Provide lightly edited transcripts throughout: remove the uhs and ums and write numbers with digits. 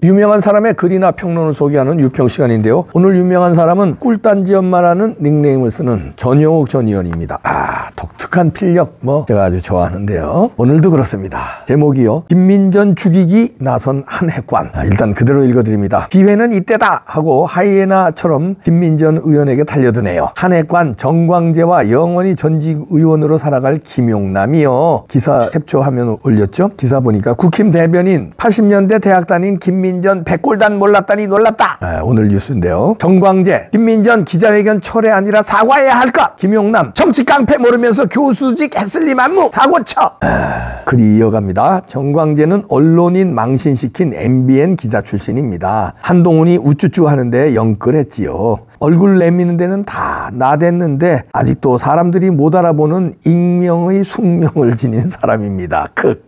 유명한 사람의 글이나 평론을 소개하는 유평 시간인데요. 오늘 유명한 사람은 꿀단지 엄마라는 닉네임을 쓰는 전용욱 전 의원입니다. 독특한 필력 제가 아주 좋아하는데요. 오늘도 그렇습니다. 제목이요. 김민전 죽이기 나선 한핵관. 일단 그대로 읽어드립니다. 기회는 이때다 하고 하이에나처럼 김민전 의원에게 달려드네요. 한핵관 정광재와 영원히 전직 의원으로 살아갈 김용남이요. 기사 캡처하면 올렸죠. 기사 보니까 국힘 대변인 80년대 대학 다닌 김민전 백골단 몰랐다니 놀랍다. 오늘 뉴스인데요. 정광재 김민전 기자회견 철회 아니라 사과해야 할까? 김용남 정치 깡패 모르면서 교수직 했을 리 만무 사고쳐. 글이 이어갑니다. 정광재는 언론인 망신시킨 MBN 기자 출신입니다. 한동훈이 우쭈쭈 하는데 영끌했지요. 얼굴 내미는 데는 다 나댔는데 아직도 사람들이 못 알아보는 익명의 숙명을 지닌 사람입니다.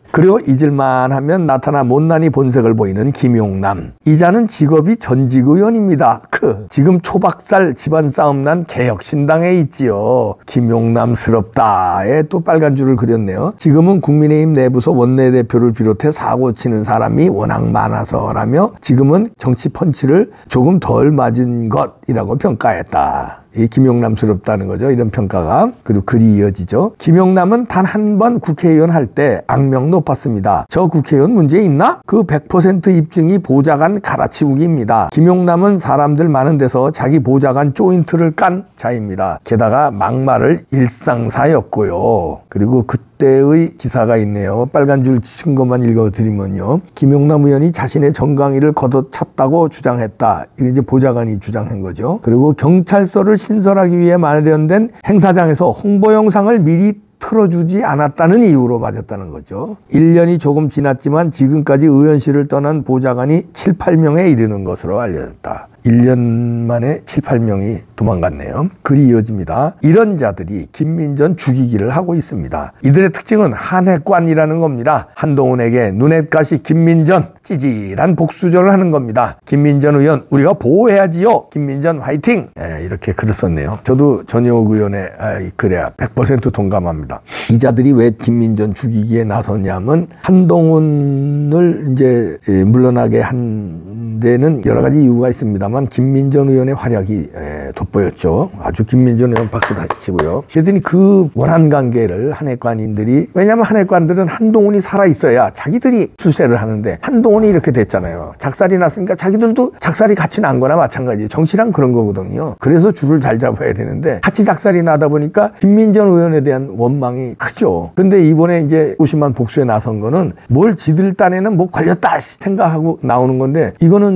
그리고 잊을만 하면 나타나 못난이 본색을 보이는 김용남. 이자는 직업이 전직 의원입니다. 지금 초박살 집안 싸움 난 개혁신당에 있지요. 김용남스럽다에 또 빨간 줄을 그렸네요. 지금은 국민의힘 내부서 원내대표를 비롯해 사고치는 사람이 워낙 많아서라며 지금은 정치 펀치를 조금 덜 맞은 것이라고 평가했다. 이 김용남스럽다는 거죠. 이런 평가가. 그리고 글이 이어지죠. 김용남은 단 한 번 국회의원 할 때 악명 높았습니다. 저 국회의원 문제 있나? 그 100% 입증이 보좌관 갈아치우기입니다. 김용남은 사람들 많은 데서 자기 보좌관 조인트를 깐 자입니다. 게다가 막말을 일상사였고요. 그리고 그때의 기사가 있네요. 빨간 줄 친 것만 읽어드리면요. 김용남 의원이 자신의 정강이를 걷어찼다고 주장했다. 이게 이제 보좌관이 주장한 거죠. 그리고 경찰서를 신설하기 위해 마련된 행사장에서 홍보 영상을 미리 틀어주지 않았다는 이유로 맞았다는 거죠. 1년이 조금 지났지만 지금까지 의원실을 떠난 보좌관이 7, 8명에 이르는 것으로 알려졌다. 1년 만에 7, 8명이 도망갔네요. 글이 이어집니다. 이런 자들이 김민전 죽이기를 하고 있습니다. 이들의 특징은 한핵관이라는 겁니다. 한동훈에게 눈엣가시 김민전 찌질한 복수전을 하는 겁니다. 김민전 의원 우리가 보호해야지요. 김민전 화이팅! 이렇게 글을 썼네요. 저도 전용욱 의원의 글에 100% 동감합니다. 이 자들이 왜 김민전 죽이기에 나서냐면 한동훈을 이제 물러나게 한 데는 여러 가지 이유가 있습니다만 김민전 의원의 활약이 돋보였죠. 아주 김민전 의원 박수 다시 치고요. 그랬더니 그 원한 관계를 한핵관인들이, 왜냐하면 한핵관들은 한동훈이 살아있어야 자기들이 출세를 하는데 한동훈이 이렇게 됐잖아요. 작살이 났으니까 자기들도 작살이 같이 난 거나 마찬가지예요. 정치란 그런 거거든요. 그래서 줄을 잘 잡아야 되는데 같이 작살이 나다 보니까 김민전 의원에 대한 원망이 크죠. 근데 이번에 이제 소심한 복수에 나선 거는 뭘 지들 딴에는 뭐 걸렸다 생각하고 나오는 건데 이거는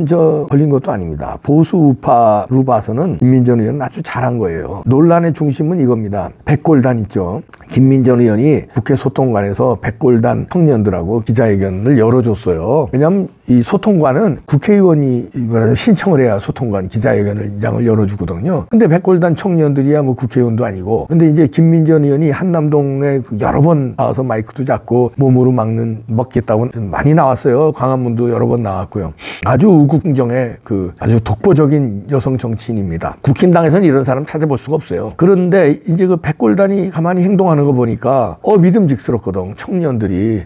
걸린 것도 아닙니다. 보수 우파로 봐서는 김민전 의원은 아주 잘한 거예요. 논란의 중심은 이겁니다. 백골단 있죠. 김민전 의원이 국회 소통관에서 백골단 청년들하고 기자회견을 열어줬어요. 왜냐하면 이 소통관은 국회의원이 신청을 해야 소통관 기자회견장을 열어주거든요. 근데 백골단 청년들이야 뭐 국회의원도 아니고. 근데 이제 김민전 의원이 한남동에 여러 번 나와서 마이크도 잡고 몸으로 먹겠다고 많이 나왔어요. 광화문도 여러 번 나왔고요. 아주 우국정의 아주 독보적인 여성 정치인입니다. 국힘당에서는 이런 사람 찾아볼 수가 없어요. 그런데 이제 그 백골단이 가만히 행동하는 거 보니까 믿음직스럽거든. 청년들이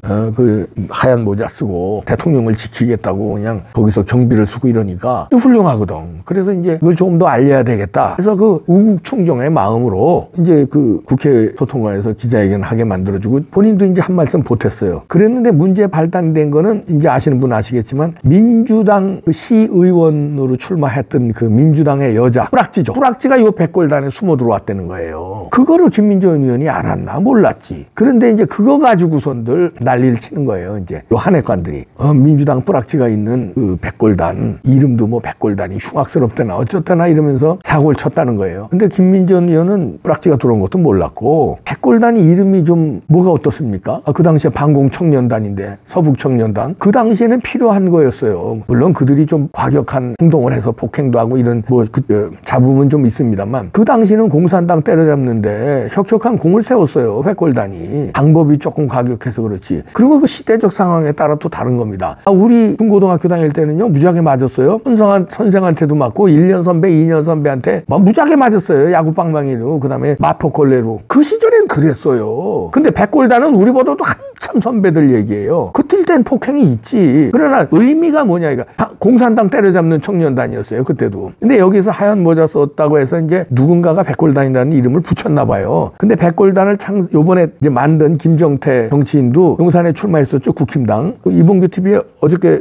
하얀 모자 쓰고 대통령을 지키겠다고 그냥 거기서 경비를 쓰고 이러니까 훌륭하거든. 그래서 이제 이걸 조금 더 알려야 되겠다. 그래서 그 우국충정의 마음으로 이제 그 국회 소통관에서 기자회견 하게 만들어주고 본인도 이제 한 말씀 보탰어요. 그랬는데 문제 발단된 거는 이제 아시는 분 아시겠지만 민주당 시의원으로 출마했던 그 민주당의 여자 뿌락지죠. 뿌락지가 이 백골단에 숨어 들어왔다는 거예요. 그거를 김민전 의원이 알았나 몰랐지. 그런데 이제 그거 가지고선들 난리를 치는 거예요. 이제 요 한핵관들이 민주당 뿌락지가 있는 그 백골단 이름도 뭐 백골단이 흉악스럽다나 어쩌다나 이러면서 사고를 쳤다는 거예요. 근데 김민전 의원은 뿌락지가 들어온 것도 몰랐고 백골단이 이름이 좀 뭐가 어떻습니까? 그 당시에 반공청년단인데 서북청년단 그 당시에는 필요한 거였어요. 물론 그들이 좀 과격한 행동을 해서 폭행도 하고 이런 잡음은 좀 있습니다만 그 당시는 공산당 때려잡는데 혁혁한 공을 세웠어요. 백골단이. 방법이 조금 과격해서 그렇지. 그리고 그 시대적 상황에 따라 또 다른 겁니다. 우리 우리 중고등학교 다닐 때는요 무지하게 맞았어요. 손성한 선생한테도 맞고 1년 선배 2년 선배한테 막 무지하게 맞았어요. 야구방망이로 그다음에 마포걸레로. 그 시절엔 그랬어요. 근데 백골단은 우리보다도 한참 선배들 얘기예요. 그때 땐 폭행이 있지. 그러나 의미가 뭐냐 이거 공산당 때려잡는 청년단이었어요 그때도. 근데 여기서 하얀 모자 썼다고 해서 이제 누군가가 백골단이라는 이름을 붙였나 봐요. 근데 백골단을 요번에 이제 만든 김정태 정치인도 용산에 출마했었죠. 국힘당. 이봉규 TV에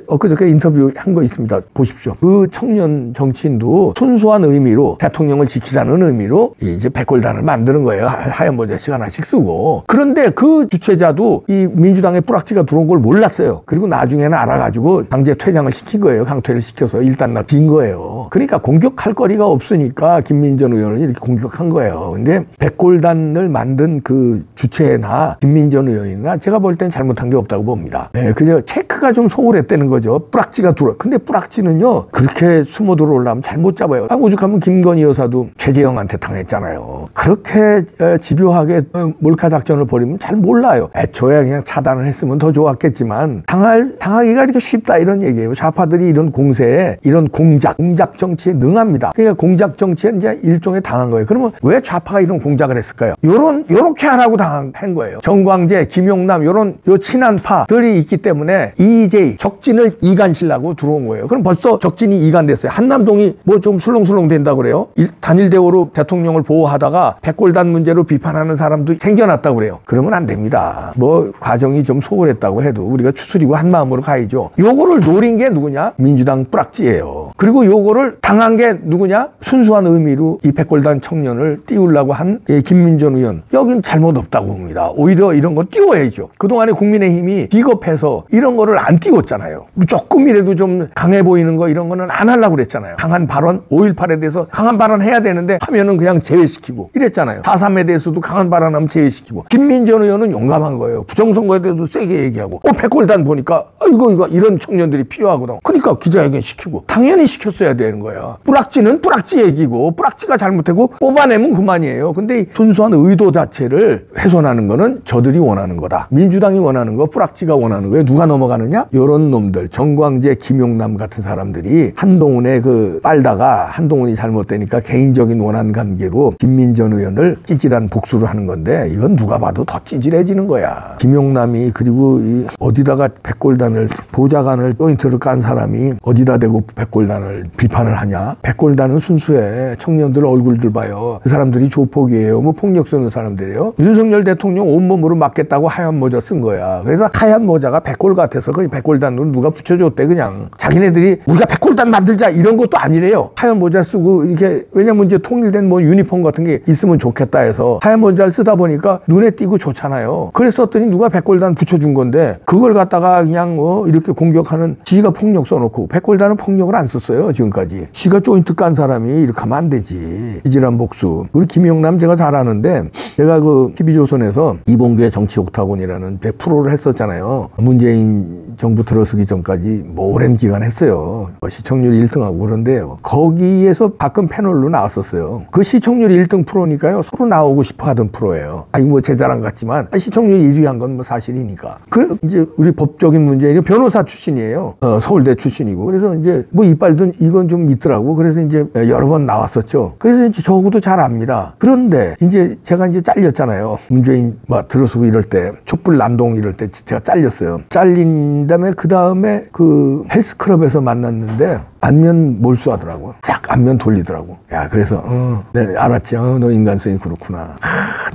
엊그저께 인터뷰 한 거 있습니다. 보십시오. 그 청년 정치인도 순수한 의미로 대통령을 지키자는 의미로 이제 백골단을 만드는 거예요. 하얀 모자씩 하나씩 쓰고. 그런데 그 주최자도 이 민주당에 뿌락지가 들어온 걸 몰랐어요. 그리고 나중에는 알아가지고 강제 퇴장을 시킨 거예요. 강퇴를 시켜서 일단 진 거예요. 그러니까 공격할 거리가 없으니까 김민전 의원을 이렇게 공격한 거예요. 근데 백골단을 만든 그 주체나 김민전 의원이나 제가 볼 땐 잘못한 게 없다고 봅니다. 네, 그저 체크가 좀 소홀했다는 거죠. 뿌락지가 들어. 근데 뿌락지는요 그렇게 숨어 들어오려면 잘 못 잡아요. 오죽하면 김건희 여사도 최재형한테 당했잖아요. 그렇게 집요하게 몰카 작전을 벌이면 잘 몰라요. 애초에 그냥 차단을 했으면 더 좋았겠지만 당하기가 이렇게 쉽다 이런 얘기예요. 좌파들이 이런 공세에 이런 공작 정치에 능합니다. 그러니까 공작 정치에 이제 일종의 당한 거예요. 그러면 왜 좌파가 이런 공작을 했을까요? 요렇게 하라고 한 거예요. 정광재, 김용남 요 친한파들이 있기 때문에 EJ 적진을 이간시려고 들어온 거예요. 그럼 벌써 적진이 이간됐어요. 한남동이 뭐 좀 술렁술렁 된다고 그래요. 단일 대우로 대통령을 보호하다가 백골단 문제로 비판하는 사람도 생겨났다고 그래요. 그러면 안 됩니다. 뭐 과정이 좀 소홀했다고 해도 우리가 추스리고 한 마음으로 가야죠. 요거를 노린 게 누구냐? 민주당 뿌락지예요. 그리고 요거를 당한 게 누구냐? 순수한 의미로 이 백골단 청년을 띄우려고 한 김민전 의원. 여긴 잘못 없다고 봅니다. 오히려 이런 거 띄워야죠. 그동안에 국민의힘이 비겁해서 이런 거를 안 띄웠잖아요. 조금이라도 좀 강해 보이는 거 이런 거는 안 하려고 그랬잖아요. 강한 발언, 5.18에 대해서 강한 발언 해야 되는데 하면은 그냥 제외시키고 이랬잖아요. 4.3에 대해서도 강한 발언하면 제외시키고. 김민전 의원은 용감한 거예요. 부정선거에 대해서 세게 얘기하고 백골단 보니까 이거 이런 청년들이 필요하구나. 그러니까 기자회견 시키고 당연히 시켰어야 되는 거야. 뿌락지는 뿌락지 얘기고 뿌락지가 잘못되고 뽑아내면 그만이에요. 근데 이 순수한 의도 자체를 훼손하는 거는 저들이 원하는 거다. 민주당이 원하는 거, 뿌락지가 원하는 거예요. 누가 넘어가느냐? 이런 놈들, 정광재, 김용남 같은 사람들이 한동훈의 그 빨다가 한동훈이 잘못되니까 개인적인 원한 관계로 김민전 의원을 찌질한 복수를 하는 건데 이건 누가 봐도 더 찌질해지는 거야. 김용남이 그리고 어디다가 백골단을 보좌관을 포인트를 깐 사람이 어디다 대고 백골단을 비판을 하냐? 백골단은 순수해. 청년들 얼굴들 봐요. 그 사람들이 조폭이에요. 뭐 폭력 쓰는 사람들이에요. 윤석열 대통령 온몸으로 맞겠다고 하얀 모자 쓴 거야. 그래서 하얀 모자가 백골 같아서 그 백골단으로 누가 붙여줬대 그냥. 자기네들이 우리가 백골단 만들자 이런 것도 아니래요. 하얀 모자 쓰고 이렇게 왜냐면 이제 통일된 뭐 유니폼 같은 게 있으면 좋겠다 해서 하얀 모자를 쓰다 보니까 눈에 띄고 좋잖아요. 그랬었더니 누가 백골단 붙여준 건데 그걸 갖다가 그냥 이렇게 공격하는 지가 폭력 써놓고 백골단은 폭력을 안 썼어요 지금까지. 지가 조인트 깐 사람이 이렇게 하면 안 되지. 찌질한 복수. 우리 김용남 제가 잘 아는데 제가 그 TV조선에서 이봉규의 정치 옥타곤이라는 프로를 했었잖아요. 문재인 정부 들어서기 전까지 뭐 오랜 기간 했어요. 시청률 1등하고 그런데요. 거기에서 가끔 패널로 나왔었어요. 그 시청률 1등 프로니까요. 서로 나오고 싶어 하던 프로예요. 아니 뭐 제 자랑 같지만 시청률 1위 한 건 뭐 사실이니까. 그 이제 우리 법적인 문제 변호사 출신이에요. 서울대 출신이고. 그래서 이제 뭐 이빨도 이건 좀 있더라고. 그래서 이제 여러 번 나왔었죠. 그래서 이제 저하고도 잘 압니다. 그런데 이제 제가 이제 잘렸잖아요. 문재인 막 들어서고 이럴 때 촛불 난동 이럴 때 제가 잘렸어요. 잘린 다음에 그 다음에 그 헬스클럽에서 만났는데 안면 몰수하더라고요. 싹 안면 돌리더라고. 야, 그래서 네, 알았지. 너 인간성이 그렇구나.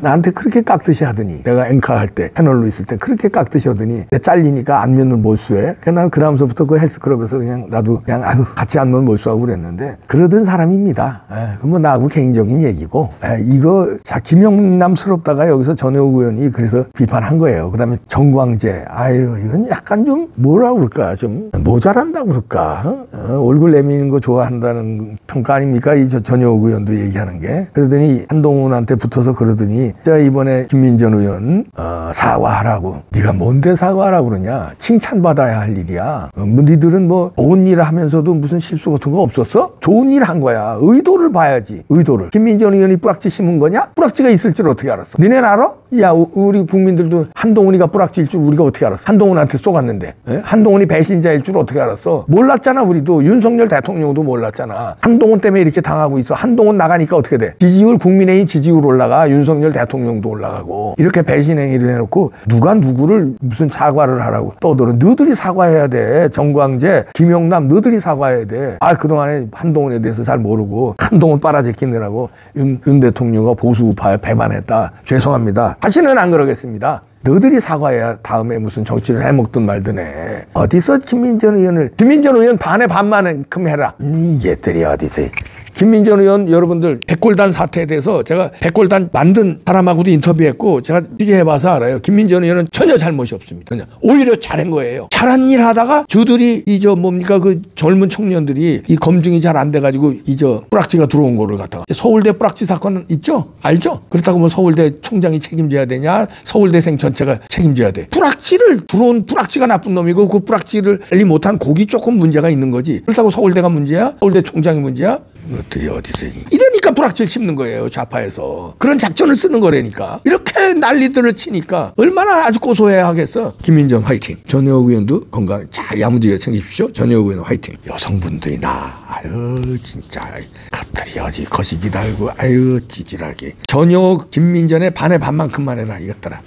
나한테 그렇게 깍듯이 하더니 내가 앵커 할 때 패널로 있을 때 그렇게 깍듯이 하더니 내 잘리니까 안면을 몰수해. 그래서 난 그 다음서부터 그 헬스클럽에서 그냥 나도 그냥 같이 안면 몰수하고 그랬는데 그러던 사람입니다. 그건 뭐 나하고 개인적인 얘기고 이거 자 김영남스럽다가 여기서 전혜옥 의원이 그래서 비판한 거예요. 그 다음에 정광재 이건 약간 좀 뭐라 그럴까 좀 모자란다고 그럴까 얼굴 얼굴 내미는 거 좋아한다는 평가 아닙니까? 이 전효국 의원도 얘기하는 게. 그러더니 한동훈한테 붙어서 그러더니 제가 이번에 김민전 의원 사과하라고. 네가 뭔데 사과하라고 그러냐? 칭찬받아야 할 일이야. 뭐 니들은 뭐 좋은 일 하면서도 무슨 실수 같은 거 없었어? 좋은 일 한 거야. 의도를 봐야지. 의도를. 김민전 의원이 뿌락지 심은 거냐? 뿌락지가 있을 줄 어떻게 알았어? 니네는 알아? 야, 우리 국민들도 한동훈이가 뿌락지일 줄 우리가 어떻게 알았어? 한동훈한테 쏘갔는데. 한동훈이 배신자일 줄 어떻게 알았어? 몰랐잖아. 우리도. 윤석열 대통령도 몰랐잖아. 한동훈 때문에 이렇게 당하고 있어. 한동훈 나가니까 어떻게 돼? 지지율, 국민의힘 지지율 올라가. 윤석열 대통령도 올라가고. 이렇게 배신 행위를 해놓고 누가 누구를 무슨 사과를 하라고 떠들어. 너들이 사과해야 돼. 정광재, 김영남 너들이 사과해야 돼. 아, 그동안에 한동훈에 대해서 잘 모르고 한동훈 빨아제끼느라고 윤 대통령과 보수 우파에 배반했다. 죄송합니다. 다시는 안 그러겠습니다. 너들이 사과해야 다음에 무슨 정치를 해먹든 말든 해. 어디서 김민전 의원 반에 반만큼 해라. 이 얘들이 어디서. 김민전 의원 여러분들 백골단 사태에 대해서 제가 백골단 만든 사람하고도 인터뷰했고 제가 취재해봐서 알아요. 김민전 의원은 전혀 잘못이 없습니다. 전혀. 오히려 잘한 거예요. 잘한 일 하다가 저들이 그 젊은 청년들이 이 검증이 잘 안 돼가지고 뿌락지가 들어온 거를 갖다가 서울대 뿌락지 사건 있죠? 알죠? 그렇다고 뭐 서울대 총장이 책임져야 되냐? 서울대생 전체가 책임져야 돼. 들어온 뿌락지가 나쁜 놈이고 그 뿌락지를 관리 못한 곡이 조금 문제가 있는 거지. 그렇다고 서울대가 문제야? 서울대 총장이 문제야? 어떻게 어디서 이러니까 불확실 심는 거예요. 좌파에서 그런 작전을 쓰는 거라니까. 이렇게 난리들을 치니까 얼마나 아주 고소해야 하겠어. 김민정 화이팅. 전효국 의원도 건강 잘 야무지게 챙기십시오. 전효국 의원 화이팅. 여성분들이 아유 진짜 겉들이 어지 거시기 달고 아유 찌질하게. 전효국 김민전의 반의 반만큼만 해라 이것더라.